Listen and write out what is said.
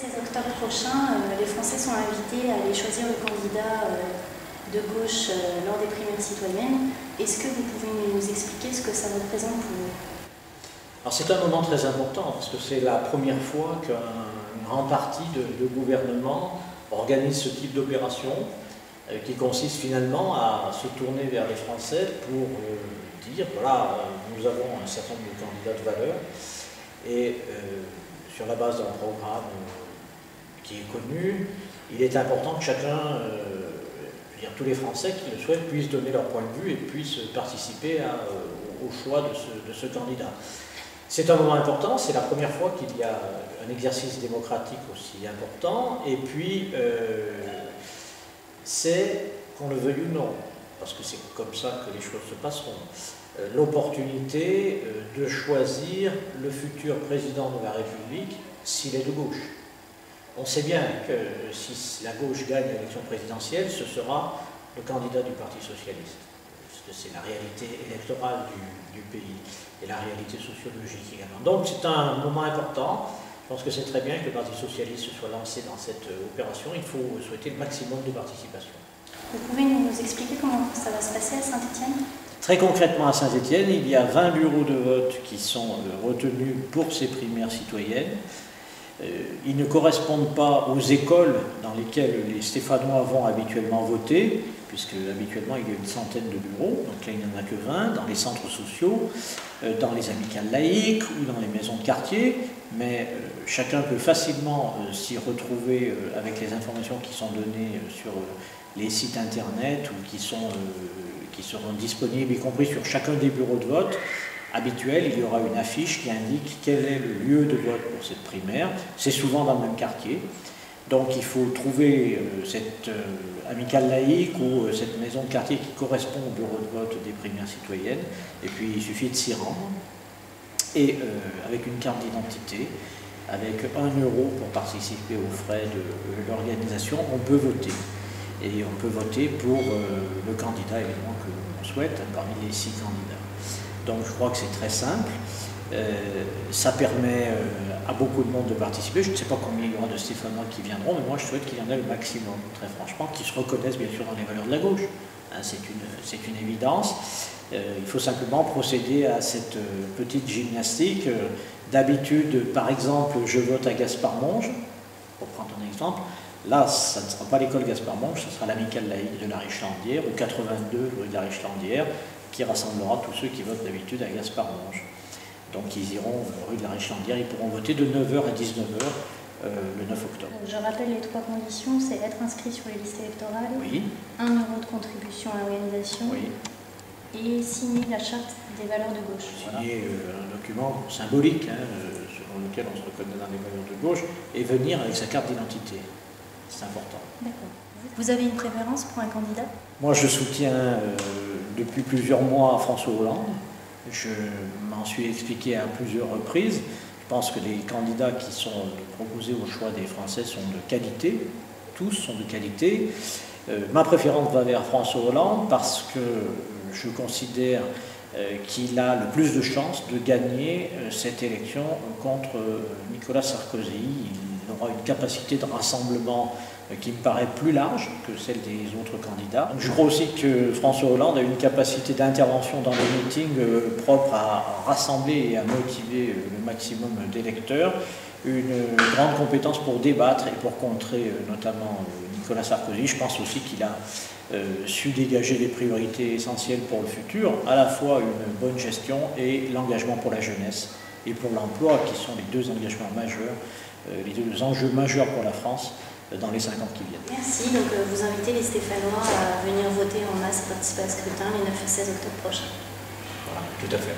16 octobre prochain, les Français sont invités à aller choisir le candidat de gauche lors des primaires citoyennes. Est-ce que vous pouvez nous expliquer ce que ça représente pour vous? Alors c'est un moment très important parce que c'est la première fois qu'un grand parti de gouvernement organise ce type d'opération qui consiste finalement à se tourner vers les Français pour dire voilà, nous avons un certain nombre de candidats de valeur et sur la base d'un programme qui est connu, il est important que chacun, tous les Français qui le souhaitent, puissent donner leur point de vue et puissent participer au choix de ce candidat. C'est un moment important, c'est la première fois qu'il y a un exercice démocratique aussi important, et puis c'est, qu'on le veuille ou non, parce que c'est comme ça que les choses se passeront, l'opportunité de choisir le futur président de la République s'il est de gauche. On sait bien que si la gauche gagne l'élection présidentielle, ce sera le candidat du Parti socialiste. Parce que c'est la réalité électorale du pays et la réalité sociologique également. Donc c'est un moment important. Je pense que c'est très bien que le Parti socialiste se soit lancé dans cette opération. Il faut souhaiter le maximum de participation. Vous pouvez nous expliquer comment ça va se passer à Saint-Étienne? Très concrètement à Saint-Étienne, il y a 20 bureaux de vote qui sont retenus pour ces primaires citoyennes. Ils ne correspondent pas aux écoles dans lesquelles les Stéphanois vont habituellement voter, puisque habituellement il y a une centaine de bureaux, donc là il n'y en a que 20, dans les centres sociaux, dans les amicales laïques ou dans les maisons de quartier, mais chacun peut facilement s'y retrouver avec les informations qui sont données sur les sites internet ou qui seront disponibles, y compris sur chacun des bureaux de vote habituels. Il y aura une affiche qui indique quel est le lieu de vote pour cette primaire. C'est souvent dans le même quartier. Donc il faut trouver cette amicale laïque ou cette maison de quartier qui correspond au bureau de vote des primaires citoyennes. Et puis il suffit de s'y rendre. Et avec une carte d'identité, avec 1 € pour participer aux frais de l'organisation, on peut voter. Et on peut voter pour le candidat évidemment que l'on souhaite, parmi les 6 candidats. Donc je crois que c'est très simple. Ça permet à beaucoup de monde de participer. Je ne sais pas combien il y aura de Stéphanois qui viendront, mais moi je souhaite qu'il y en ait le maximum, très franchement, qui se reconnaissent bien sûr dans les valeurs de la gauche. Hein, c'est une évidence. Il faut simplement procéder à cette petite gymnastique. D'habitude, par exemple, je vote à Gaspard-Monge, pour prendre un exemple. Là, ça ne sera pas l'école Gaspard-Monge, ce sera l'amicale laïque de la Richlandière, ou 82 rue de la Richlandière, qui rassemblera tous ceux qui votent d'habitude à Gaspard-Monge. Donc ils iront rue de la Richlandière, ils pourront voter de 9h à 19h le 9 octobre. Je rappelle les 3 conditions, c'est être inscrit sur les listes électorales, oui. 1 € de contribution à l'organisation, oui. Et signer la charte des valeurs de gauche. Signer un document symbolique, selon lequel on se reconnaît dans les valeurs de gauche, et venir avec sa carte d'identité. C'est important. D'accord. Vous avez une préférence pour un candidat? Moi, je soutiens depuis plusieurs mois François Hollande. Je m'en suis expliqué à plusieurs reprises. Je pense que les candidats qui sont proposés au choix des Français sont de qualité. Tous sont de qualité. Ma préférence va vers François Hollande parce que je considère qu'il a le plus de chances de gagner cette élection contre Nicolas Sarkozy. Il aura une capacité de rassemblement qui me paraît plus large que celle des autres candidats. Je crois aussi que François Hollande a une capacité d'intervention dans les meetings propre à rassembler et à motiver le maximum d'électeurs, une grande compétence pour débattre et pour contrer notamment Nicolas Sarkozy. Je pense aussi qu'il a su dégager des priorités essentielles pour le futur, à la fois une bonne gestion et l'engagement pour la jeunesse et pour l'emploi, qui sont les 2 engagements majeurs, les 2 enjeux majeurs pour la France dans les 5 ans qui viennent. Merci. Donc vous invitez les Stéphanois à venir voter en masse et participer à ce scrutin les 9 et 16 octobre prochains. Voilà, tout à fait.